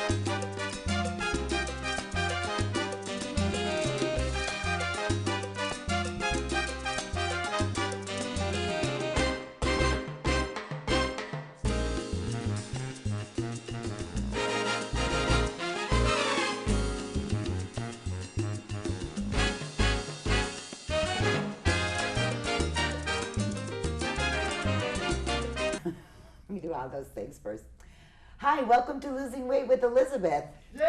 Let me do all those things first. Hi, welcome to Losing Weight with Elizabeth. Yay!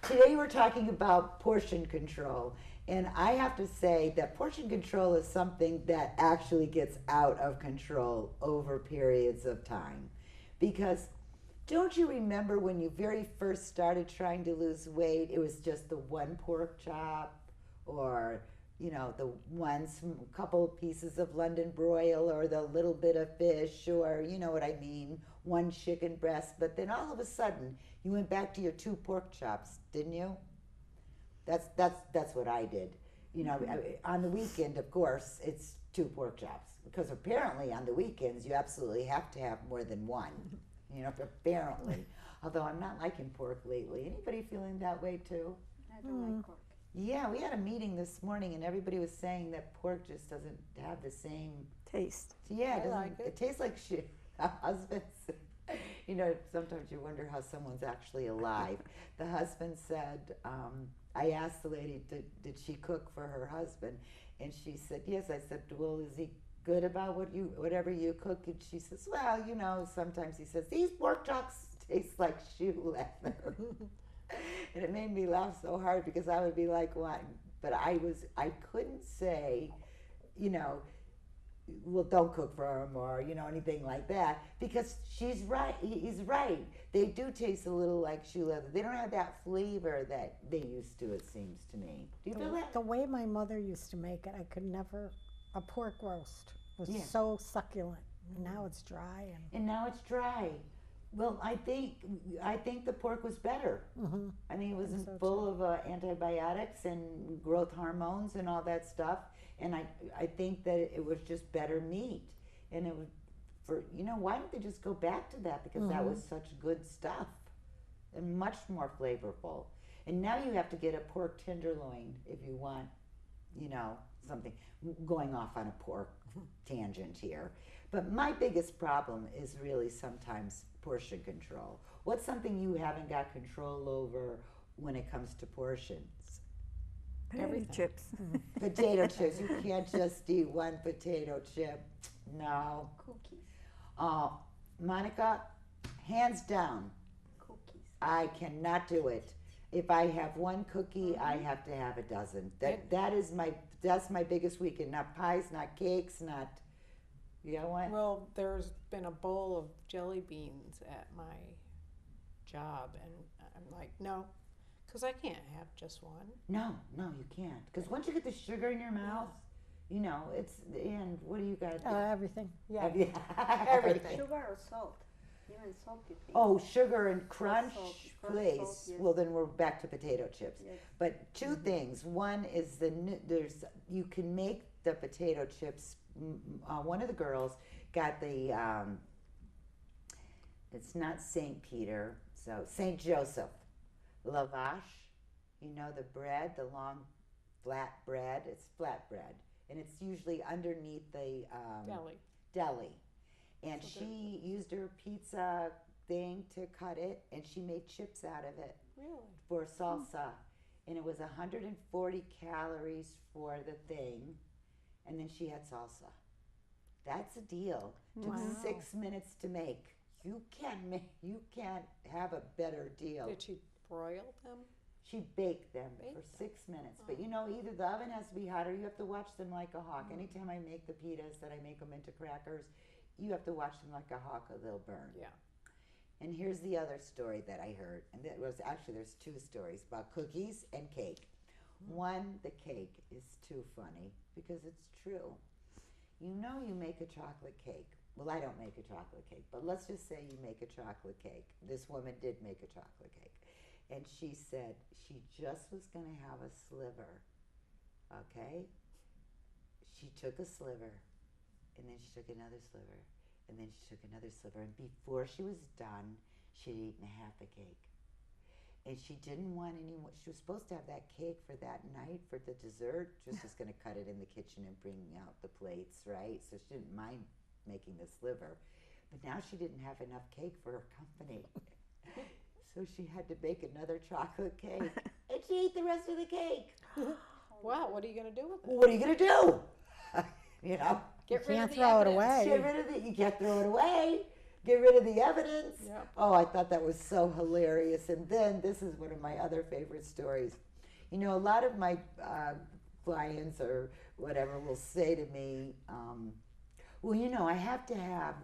Today we're talking about portion control. And I have to say that portion control is something that actually gets out of control over periods of time. Because don't you remember when you very first started trying to lose weight, it was just the one pork chop or the couple pieces of London broil or the little bit of fish or you know what I mean, one chicken breast. But then all of a sudden you went back to your two pork chops, didn't you? That's what I did. On the weekend, of course, it's two pork chops because apparently on the weekends you absolutely have to have more than one. Apparently. Although I'm not liking pork lately. Anybody feeling that way too? I don't like pork. Yeah, we had a meeting this morning and everybody was saying that pork just doesn't have the same taste. Yeah, I like it. It tastes like shit. Husbands, sometimes you wonder how someone's actually alive. The husband said, I asked the lady, did she cook for her husband? And she said, yes. I said, well, is he good about whatever you cook? And she says, well, sometimes he says, these pork chops taste like shoe leather. And it made me laugh so hard because I would be like, what? But I couldn't say, well, don't cook for him or, anything like that because she's right. He's right. They do taste a little like shoe leather. They don't have that flavor that they used to, it seems to me. Do you feel that? The way my mother used to make it, I could never, a pork roast was so succulent. And now it's dry. And now it's dry. Well, I think the pork was better. Mm-hmm. I mean, it wasn't full of antibiotics and growth hormones and all that stuff. And I think that it was just better meat. And it was why don't they just go back to that? Because that was such good stuff and much more flavorful. And now you have to get a pork tenderloin if you want, something. Going off on a pork tangent here. But my biggest problem is really sometimes portion control. What's something you haven't got control over when it comes to portions? Everything. Chips. Potato chips. You can't just eat one potato chip. No. Cookies. Monica, hands down, Cookies. I cannot do it. If I have one cookie, I have to have a dozen. That's my biggest weekend. Not pies, not cakes, not. You know what? Well, there's been a bowl of jelly beans at my job, and I'm like, no, because I can't have just one. No, you can't. Because once you get the sugar in your mouth, it's and what do you got? Everything. Yeah, Everything. Sugar or salt? Even salty things. Oh, sugar and crunch, Salt, please. salt, yes. Well, then we're back to potato chips. Yes. But two things. One is you can make the potato chips. One of the girls got the. It's not St. Peter, so St. Joseph, lavash. The bread, the long, flat bread. It's flat bread, and it's usually underneath the deli. And she used her pizza thing to cut it, and she made chips out of it. Really? For salsa. And it was 140 calories for the thing, and then she had salsa. That's a deal. Took 6 minutes to make. You can't have a better deal. Did she broil them? She baked them for 6 minutes. But either the oven has to be hot or you have to watch them like a hawk. Anytime I make the pitas that I make them into crackers, you have to watch them like a hawk or they'll burn. Yeah. And here's the other story that I heard. And there's two stories about cookies and cake. One, the cake is too funny because it's true. You make a chocolate cake. Well, I don't make a chocolate cake, but let's just say you make a chocolate cake. This woman did make a chocolate cake. And she said she just was going to have a sliver, okay? She took a sliver, and then she took another sliver, And then she took another sliver, and before she was done, she'd eaten half a cake. And she didn't want any more. She was supposed to have that cake for that night for the dessert. She was just going to cut it in the kitchen and bring out the plates, right? So she didn't mind making the sliver. But now she didn't have enough cake for her company. So she had to bake another chocolate cake. And she ate the rest of the cake. Wow, what are you going to do with it? Well, what are you going to do? You know? Get rid can't of the throw it evidence. away. Get rid of it. You can't throw it away. Get rid of the evidence. Yep. Oh, I thought that was so hilarious. And then this is one of my other favorite stories. You know, a lot of my clients or whatever will say to me, well, you know, I have to have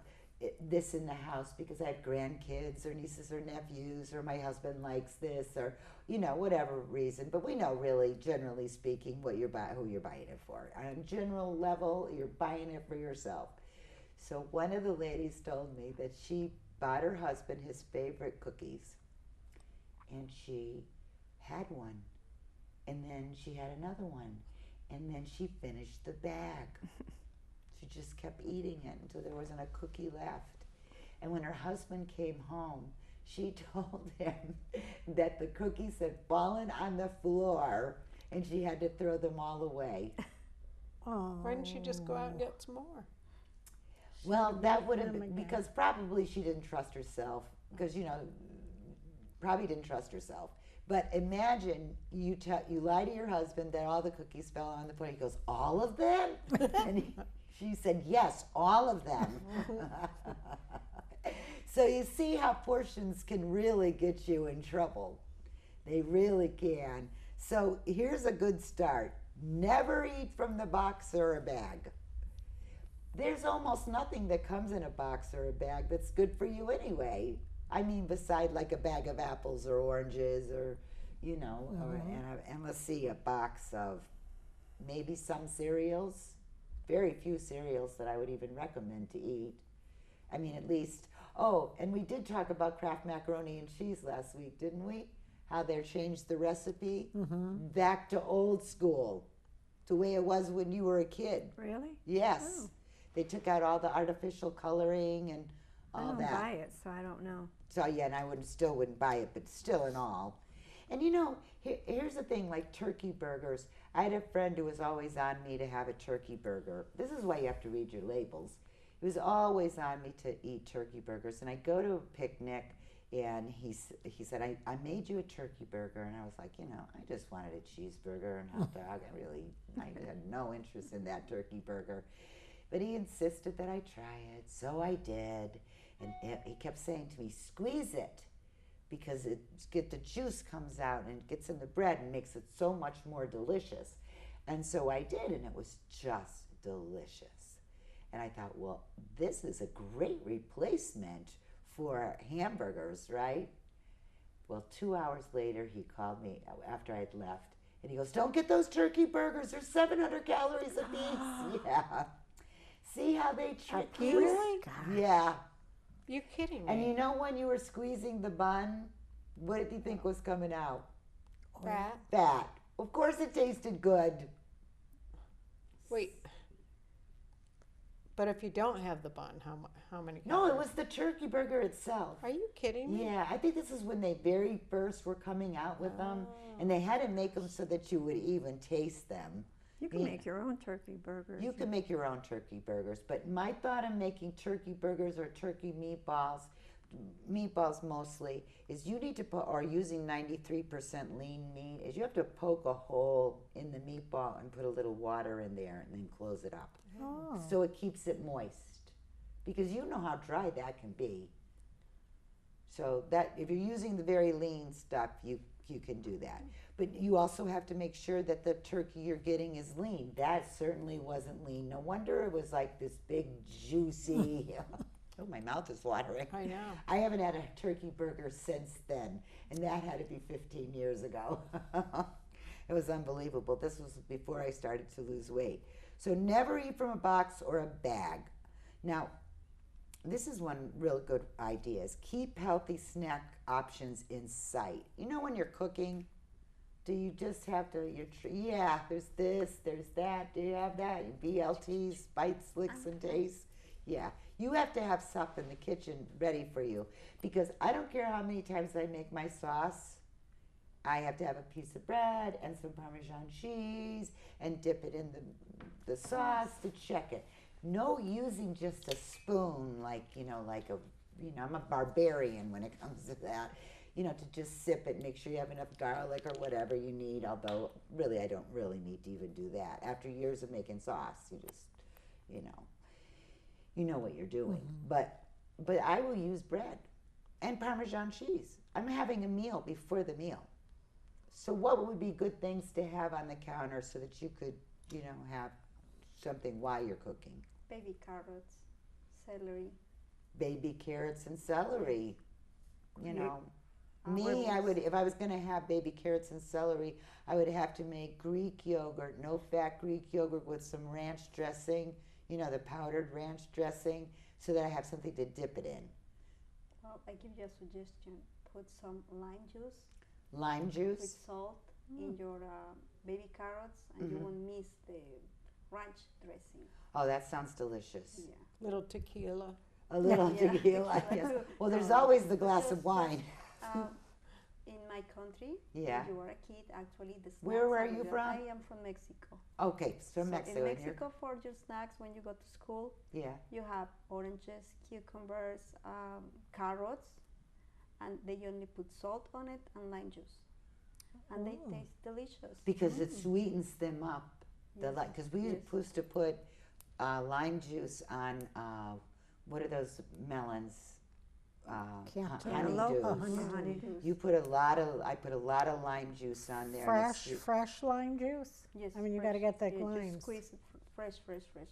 this in the house because I have grandkids or nieces or nephews, or my husband likes this, or, you know, whatever reason. But we know, really, generally speaking, what you're who you're buying it for. On a general level, you're buying it for yourself. So one of the ladies told me that she bought her husband his favorite cookies, and she had one, and then she had another one, and then she finished the bag. She just kept eating it until there wasn't a cookie left. And when her husband came home, she told him that the cookies had fallen on the floor and she had to throw them all away. Oh. Why didn't she just go out and get some more? Well, that would have them been again. because probably she didn't trust herself. Because, you know, probably didn't trust herself. But imagine you lie to your husband that all the cookies fell on the floor. He goes, all of them? And she said, yes, all of them. So you see how portions can really get you in trouble. They really can. So here's a good start. Never eat from the box or a bag. There's almost nothing that comes in a box or a bag that's good for you anyway. I mean, beside like a bag of apples or oranges or, you know, and let's see, a box of maybe some cereals. Very few cereals that I would even recommend to eat. I mean, at least, oh, and we did talk about Kraft macaroni and cheese last week, didn't we? How they changed the recipe back to old school, the way it was when you were a kid. Really? Yes. Oh. They took out all the artificial coloring and I all don't that. buy it, so I don't know. So yeah, and I still wouldn't buy it, but still in all. And you know, here's the thing, like turkey burgers. I had a friend who was always on me to have a turkey burger. This is why you have to read your labels. He was always on me to eat turkey burgers. And I go to a picnic, and he said, I made you a turkey burger. And I was like, you know, I just wanted a cheeseburger and hot dog. I had no interest in that turkey burger. But he insisted that I try it, so I did. And he kept saying to me, squeeze it, because the juice comes out and it gets in the bread and makes it so much more delicious. And so I did, and it was just delicious. And I thought, well, this is a great replacement for hamburgers, right? Well, 2 hours later, he called me after I'd left, and he goes, don't get those turkey burgers. They're 700 calories a piece. Yeah. See how they trick you? Really? Yeah. You kidding me? And you know when you were squeezing the bun, what did you think was coming out? Fat? Fat. Of course it tasted good. Wait. But if you don't have the bun, how many No, it calories? was the turkey burger itself. Are you kidding me? Yeah, I think this is when they very first were coming out with them, and they had to make them so that you would even taste them. You can Yeah. make your own turkey burgers. You can make your own turkey burgers, but my thought of making turkey burgers or turkey meatballs mostly, is you need to put, or using 93% lean meat, is you have to poke a hole in the meatball and put a little water in there and then close it up. Oh. So it keeps it moist, because you know how dry that can be. So that if you're using the very lean stuff, you can do that. But you also have to make sure that the turkey you're getting is lean. That certainly wasn't lean. No wonder it was like this big, juicy. Oh, my mouth is watering. I know. I haven't had a turkey burger since then, and that had to be 15 years ago. It was unbelievable. This was before I started to lose weight. So never eat from a box or a bag. Now, this is one real good idea, is keep healthy snack options in sight. You know when you're cooking, do you just have to, yeah, there's this, there's that, do you have that? BLTs, bites, licks, and tastes. Yeah, You have to have stuff in the kitchen ready for you because I don't care how many times I make my sauce. I have to have a piece of bread and some Parmesan cheese and dip it in the sauce to check it. No using just a spoon I'm a barbarian when it comes to that. To just sip it, make sure you have enough garlic or whatever you need. Although, really, I don't really need to even do that. After years of making sauce, you just, you know what you're doing. But I will use bread and Parmesan cheese. I'm having a meal before the meal. So what would be good things to have on the counter so that you could, have something while you're cooking? Baby carrots, celery. Baby carrots and celery. Me, Olives. I would, if I was going to have baby carrots and celery, I would have to make Greek yogurt, no-fat Greek yogurt with some ranch dressing, the powdered ranch dressing, so that I have something to dip it in. Well, I give you a suggestion. Put some lime juice Lime with juice. salt in your baby carrots, and you won't miss the ranch dressing. Oh, that sounds delicious. Yeah. Little tequila. A little Yeah. tequila, yes. Well, there's always the glass of wine. In my country, Yeah. when you were a kid, actually, the snacks Where are are you there. from? I am from Mexico. Okay, it's from So Mexico. in and you're- Mexico, for your snacks, when you go to school, Yeah. you have oranges, cucumbers, carrots, and they only put salt on it and lime juice, and they Oh. taste delicious. Because it sweetens them up. Yes, Because we yes. used to put lime juice on, what are those melons? Cantaloupe. Honeydews. Honeydews. I put a lot of lime juice on there. and it's sweet. Fresh lime juice? Yes, I mean, you gotta fresh. get the Yeah, limes. just squeeze it fresh.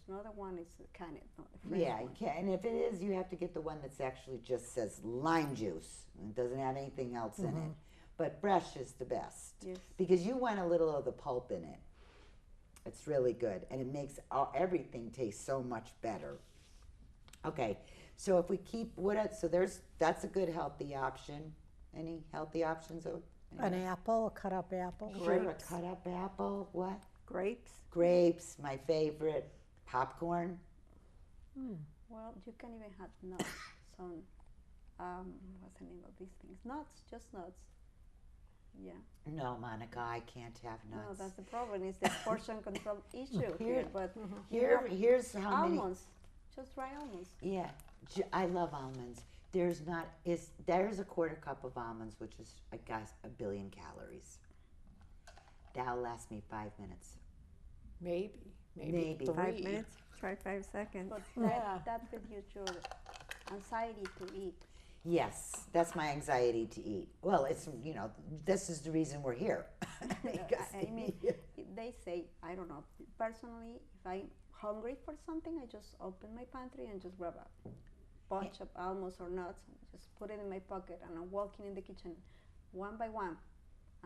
Another one is canned, not the fresh Yeah, one. you can, and if it is, you have to get the one that's actually just says lime juice. It doesn't have anything else in it. But fresh is the best. Yes. Because you want a little of the pulp in it. It's really good, and it makes everything taste so much better. Okay, so if we keep that's a good healthy option. Any healthy options? An apple, a cut up apple. Sure, a Grapes. cut up apple. What? Grapes. Grapes, my favorite. Popcorn. Well, you can even have nuts. Some, what's the name of these things? Nuts, just nuts. Yeah. No, Monica, I can't have No, nuts. that's the problem. It's the portion control issue Here- here. But Here's how many. almonds, just dry almonds. Yeah, I love almonds. There's a quarter cup of almonds, which is, I guess, 1 billion calories. That'll last me 5 minutes. Maybe. Maybe. 3. 5 minutes, try 5 seconds. But Yeah. that reduces your anxiety to eat. Yes, that's my anxiety to eat. Well, it's, this is the reason we're here. Because- I mean, they say, I don't know, personally, if I'm hungry for something, I just open my pantry and just grab a bunch of almonds or nuts and just put it in my pocket, and I'm walking in the kitchen one by one,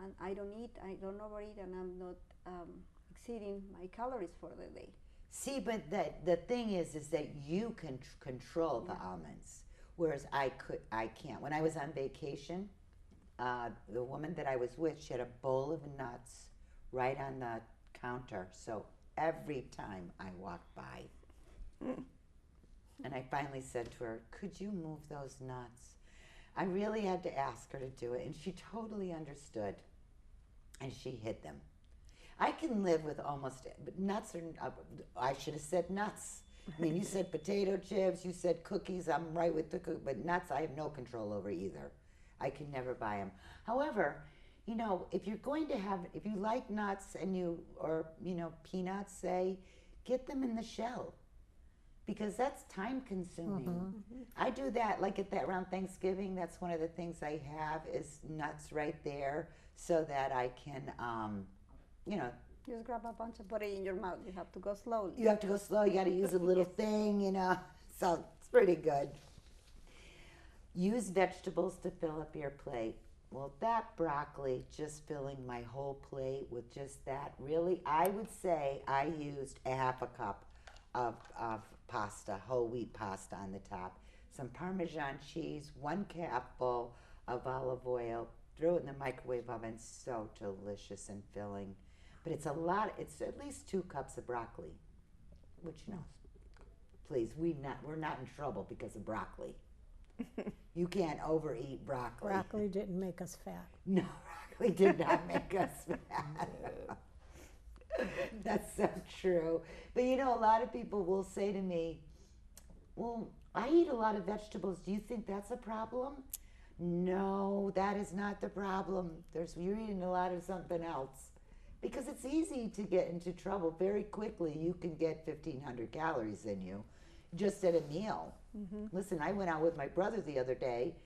and I don't overeat, and I'm not exceeding my calories for the day. See, but the thing is that you can control the almonds, whereas I can't. When I was on vacation, the woman that I was with, she had a bowl of nuts right on the counter. So every time I walked by, and I finally said to her, "Could you move those nuts?" I really had to ask her to do it, and she totally understood, and she hid them. I can live with but nuts are, I should have said nuts. I mean, you said potato chips, you said cookies, I'm right with the cookies, but nuts I have no control over either. I can never buy them. However, if you're going to if you like nuts or peanuts, say, get them in the shell. Because that's time consuming. I do that around Thanksgiving. That's one of the things I have is nuts right there so that I can, Just grab a bunch and put it in your mouth. You have to go slowly. you have to go slow. You got to use a little thing, So it's pretty good. Use vegetables to fill up your plate. Well, that broccoli, just filling my whole plate with just that, really, I would say I used a half a cup of pasta, whole wheat pasta on the top, some Parmesan cheese, 1 cupful of olive oil, throw it in the microwave oven. So delicious and filling. But it's at least 2 cups of broccoli, which, please, we're not in trouble because of broccoli. You can't overeat broccoli. Broccoli didn't make us fat. No, broccoli did not make us fat. That's so true. But you know, a lot of people will say to me, well, I eat a lot of vegetables. Do you think that's a problem? No, that is not the problem. You're eating a lot of something else. Because it's easy to get into trouble very quickly. You can get 1,500 calories in you just at a meal. Listen, I went out with my brother the other day,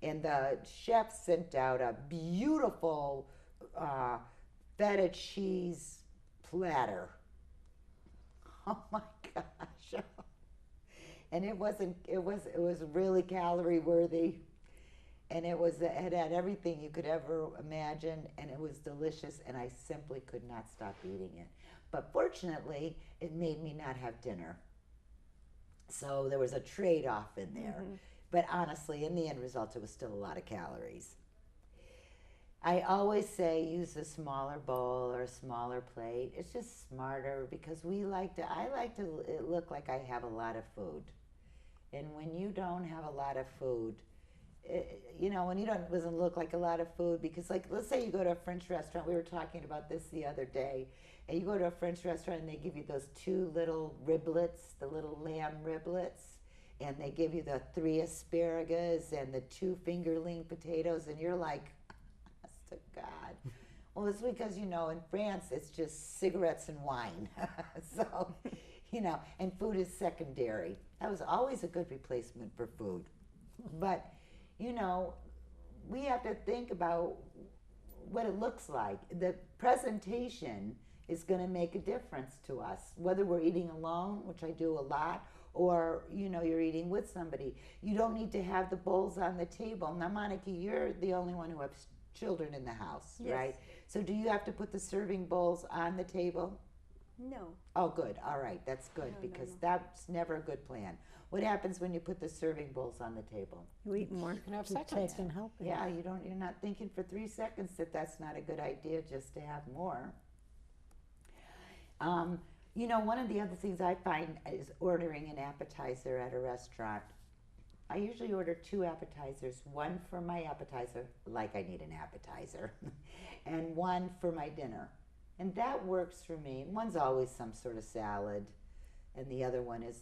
and the chef sent out a beautiful feta cheese platter. Oh my gosh. And it was really calorie worthy. And it had everything you could ever imagine, and it was delicious, and I simply could not stop eating it. But fortunately, it made me not have dinner. So there was a trade-off in there. But honestly, in the end result, it was still a lot of calories. I always say use a smaller bowl or a smaller plate. It's just smarter because I like to it look like I have a lot of food. And when you don't have a lot of food, when you doesn't look like a lot of food, because like, let's say you go to a French restaurant, we were talking about this the other day, and you go to a French restaurant and they give you those 2 little riblets, the little lamb riblets, and they give you the 3 asparagus and the 2 fingerling potatoes, and you're like, honest to God. Well, it's because, in France, it's just cigarettes and wine. So, and food is secondary. That was always a good replacement for food. But we have to think about what it looks like. The presentation is going to make a difference to us, whether we're eating alone, which I do a lot, or you're eating with somebody. You don't need to have the bowls on the table. Now, Monica, you're the only one who has children in the house, Yes. right? So do you have to put the serving bowls on the table? No. Oh, good. All right, that's good, No, because no. that's never a good plan. What happens when you put the serving bowls on the table? You eat more. You can have You seconds. take and help it. Yeah, you're not thinking for 3 seconds that that's not a good idea just to have more. One of the other things I find is ordering an appetizer at a restaurant. I usually order 2 appetizers, one for my appetizer, like I need an appetizer, and one for my dinner. And that works for me. One's always some sort of salad, and the other one is,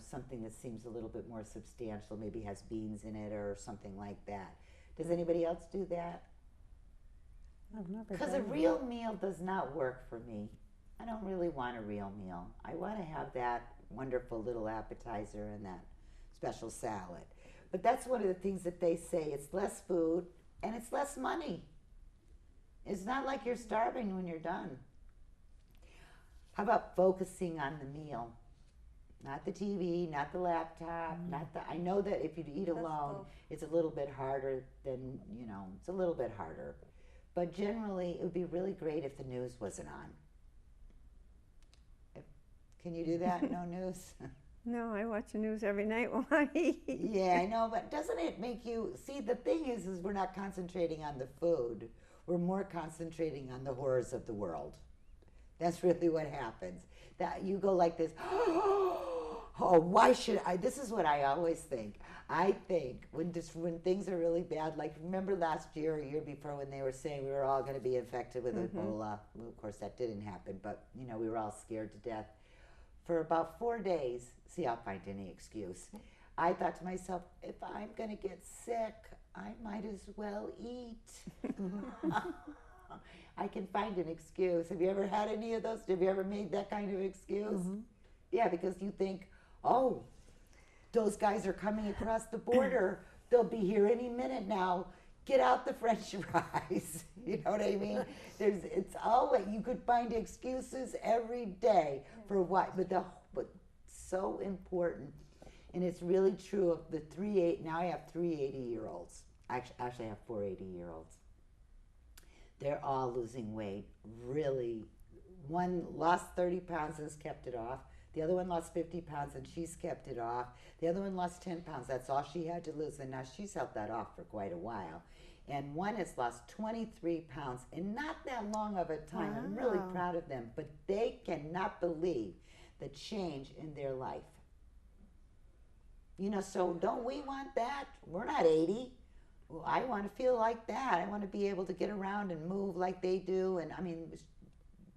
something that seems a little bit more substantial, maybe has beans in it or something like that. Does anybody else do that? I've never Because done a real meal does not work for me. I don't really want a real meal. I want to have that wonderful little appetizer and that special salad. But that's one of the things that they say. It's less food and it's less money. It's not like you're starving when you're done. How about focusing on the meal? Not the TV, not the laptop, I know that if you eat alone, tough. it's a little bit harder than, it's a little bit harder. But generally, it would be really great if the news wasn't on. Can you do that? No news? No, I watch the news every night while I eat. Yeah, I know, but doesn't it make you, see, the thing is we're not concentrating on the food. We're more concentrating on the horrors of the world. That's really what happens. That you go like this, oh, why should I? This is what I always think. I think when things are really bad, like remember last year or year before when they were saying we were all going to be infected with Ebola. Well, of course, that didn't happen, but we were all scared to death. For about 4 days, see, I'll find any excuse. I thought to myself, if I'm going to get sick, I might as well eat. I can find an excuse. Have you ever had any of those? Have you ever made that kind of excuse? Yeah, because you think, oh, those guys are coming across the border. They'll be here any minute now. Get out the French fries. You know what I mean? It's always, you could find excuses every day for what, but so important. And it's really true of the now I have 3 80-year-olds. Actually, I have 4 80-year-olds. They're all losing weight, really. One lost 30 pounds and has kept it off. The other one lost 50 pounds and she's kept it off. The other one lost 10 pounds. That's all she had to lose, and now she's held that off for quite a while. And one has lost 23 pounds in not that long of a time. I'm really Wow. proud of them, but they cannot believe the change in their life. So don't we want that? We're not 80. Well, I want to feel like that. I want to be able to get around and move like they do. And I mean,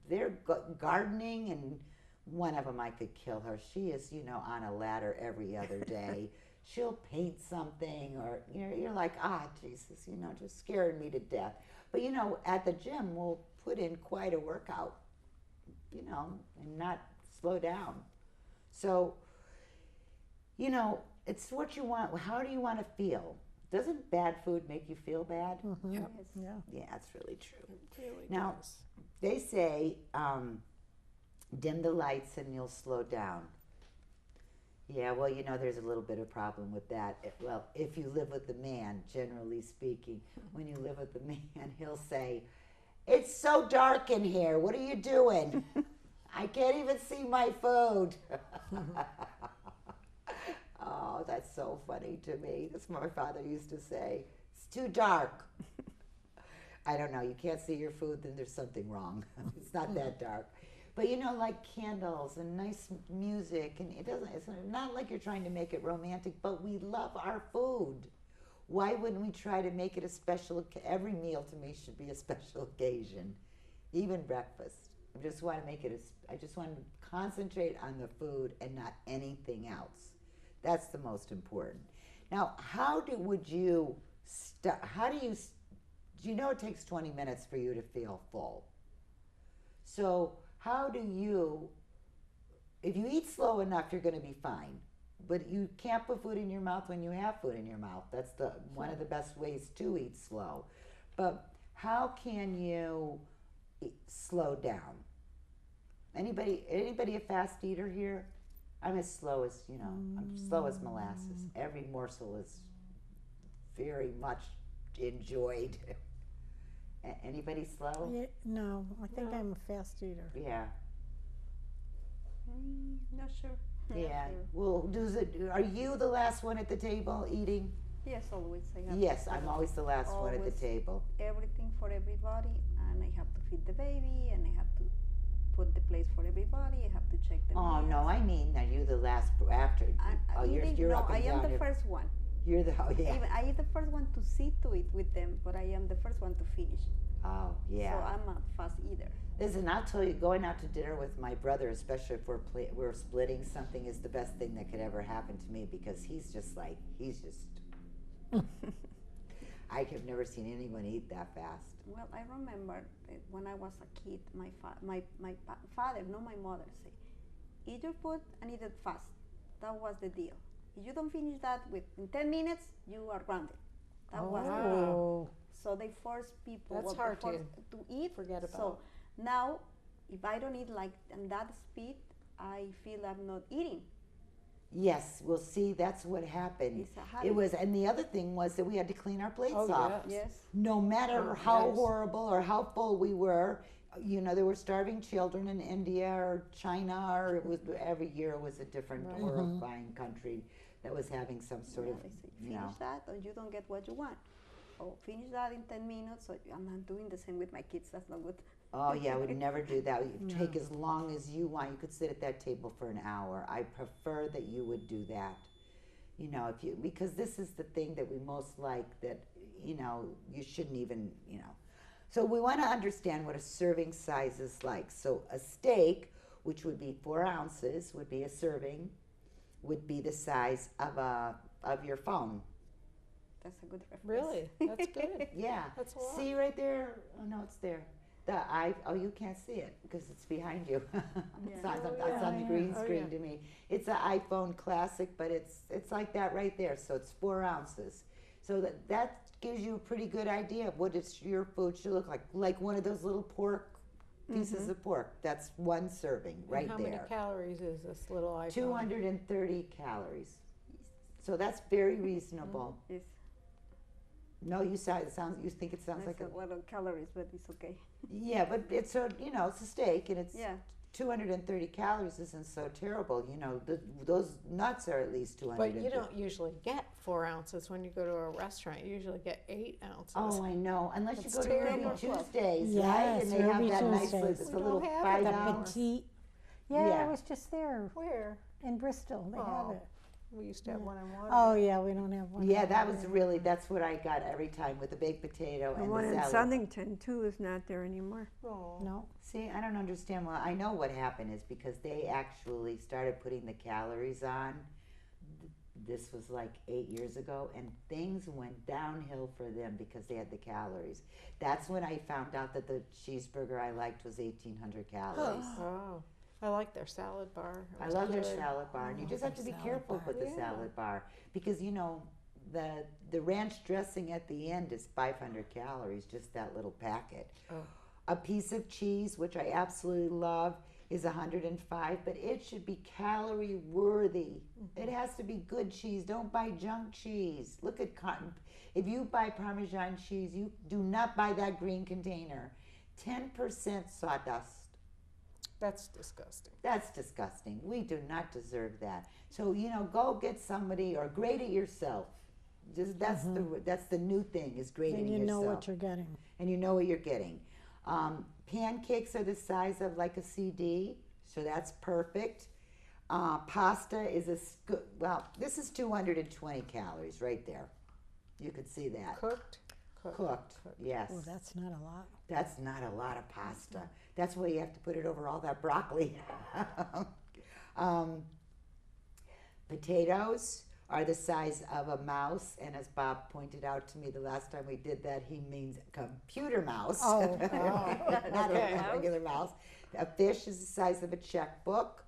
they're gardening, and one of them I could kill her. She is, on a ladder every other day. She'll paint something, or you're like, Jesus, just scaring me to death. But at the gym, we'll put in quite a workout, and not slow down. So, it's what you want. How do you want to feel? Doesn't bad food make you feel bad? Mhm. Yep. Yeah. Yeah, that's really true. It really Now- does. They say, dim the lights and you'll slow down. Yeah, well, there's a little bit of problem with that. Well, if you live with the man, generally speaking, when you live with the man, he'll say, "It's so dark in here. What are you doing? I can't even see my food." Oh, that's so funny to me. That's what my father used to say. It's too dark. I don't know. You can't see your food, then there's something wrong. It's not that dark. But like candles and nice music, and it's not like you're trying to make it romantic, but we love our food. Why wouldn't we try to make it a special? Every meal to me should be a special occasion, even breakfast. I just want to make it. I just want to concentrate on the food and not anything else. That's the most important. Now, how do you it takes 20 minutes for you to feel full. So how do you, if you eat slow enough, you're going to be fine. But you can't put food in your mouth when you have food in your mouth. That's one of the best ways to eat slow. But how can you slow down? Anybody a fast eater here? I'm as slow as, I'm slow as molasses. Every morsel is very much enjoyed. Anybody slow? Yeah, no, I think No. I'm a fast eater. Yeah. Not sure. Not Yeah. sure. Well, are you the last one at the table eating? Yes, always. I have Yes, to I'm do always the last one at the Always. table. everything for everybody, and I have to feed the baby, and I have to put the place for everybody. I have to check the Oh meals. no, I mean, are you the last after? Oh, you're no, up and I am down. the You're- first one. You're the yeah. Even I am the first one to sit to it with them, but I am the first one to finish. Oh So yeah. I'm a fast eater. Listen, I'll tell you, going out to dinner with my brother, especially if we're splitting something, is the best thing that could ever happen to me because he's just. I have never seen anyone eat that fast. Well, I remember when I was a kid, my father, not my mother, say, "Eat your food and eat it fast." That was the deal. If you don't finish that in 10 minutes, you are grounded. That was the deal. Oh, So they force people That's they hard force to eat. forget So about. now, if I don't eat like in that speed, I feel I'm not eating. Yes, well, see, that's what happened. It's a habit. It was, and the other thing was that we had to clean our plates Oh, off. yes. Yes. No matter Oh, how yes. horrible or how full we were, there were starving children in India or China, or it was every year it was a different Right. horrifying country that was having some sort Yeah, of, they say, you finish know. that or you don't get what you want. Oh, finish that in 10 minutes. So I'm not doing the same with my kids. That's not good. Oh yeah, I would never do that. You take as long as you want. You could sit at that table for an hour. I prefer that you would do that. Because this is the thing that we most like that, you shouldn't even. So we want to understand what a serving size is like. So a steak, which would be 4 ounces, would be a serving, would be the size of your phone. That's a good reference. Really? That's good. Yeah. That's a lot. See right there? Oh no, it's there. You can't see it because it's behind you. It's Yeah. on, Oh, it's on the yeah. green Oh, screen yeah. to me. It's an iPhone Classic, but it's like that right there. So it's 4 ounces. So that gives you a pretty good idea of what your food should look like. Like one of those little pieces of pork. That's one serving right And how there. many calories is this little iPhone? 230 calories. So that's very reasonable. Yes. No, you think it sounds like That's a lot of calories, but it's okay. Yeah, but it's a steak, and it's Yeah. 230 calories isn't so terrible. Those nuts are at least 200. But you don't usually get 4 ounces when you go to a restaurant. You usually get 8 ounces. Oh, I know. Unless That's you go to terrible. Ruby Tuesdays, right? Yes, And they have Ruby that nice, Tuesdays. it's We a little don't have $5. it the anymore. petite. Yeah, Yeah. I was just there Where? in Bristol. They have Oh. it. We used to have one in water. Oh, yeah, we don't have one. Yeah, over that was there. really, that's what I got every time with the baked potato The and one the in salad. Southington too is not there anymore. Oh. No. See, I don't understand. Well, I know what happened is because they actually started putting the calories on. This was like 8 years ago, and things went downhill for them because they had the calories. That's when I found out that the cheeseburger I liked was 1,800 calories. Oh. I like their salad bar. It I was love their good. salad bar, and you just have to be salad careful bar. with the Yeah. salad bar because you know the ranch dressing at the end is 500 calories, just that little packet. Oh. A piece of cheese, which I absolutely love, is 105, but it should be calorie worthy. It has to be good cheese. Don't buy junk cheese. Look at cotton. If you buy Parmesan cheese, you do not buy that green container. 10% sawdust. That's disgusting. That's disgusting. We do not deserve that. So, you know, go get somebody or grade it yourself. Just that's the new thing is grading And you yourself. know what you're getting. And you know what you're getting. Pancakes are the size of like a CD, so that's perfect. Pasta is this is 220 calories right there. You could see that. Cooked? Cooked, yes. Oh, that's not a lot. That's not a lot of pasta. That's why you have to put it over all that broccoli. Potatoes are the size of a mouse, and as Bob pointed out to me the last time we did that, he means computer mouse, Oh. not Okay. a regular mouse. A fish is the size of a checkbook.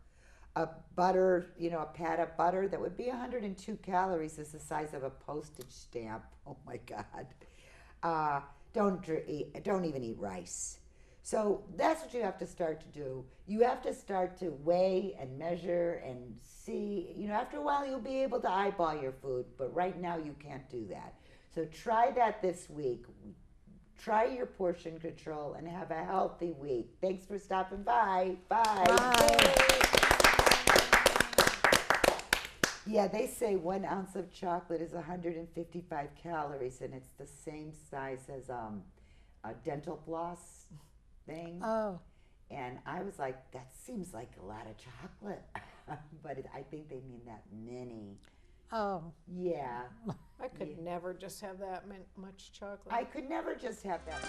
A butter, you know, a pat of butter that would be 102 calories is the size of a postage stamp. Oh my God. Don't even eat rice. So that's what you have to start to do. You have to start to weigh and measure and see. You know, after a while you'll be able to eyeball your food, but right now you can't do that. So try that this week. Try your portion control and have a healthy week. Thanks for stopping by. Bye. Bye. Yeah, they say 1 ounce of chocolate is 155 calories, and it's the same size as a dental floss thing. Oh, And I was like, that seems like a lot of chocolate. But I think they mean that many. oh. Yeah, I could never just have that much chocolate. I could never just have that.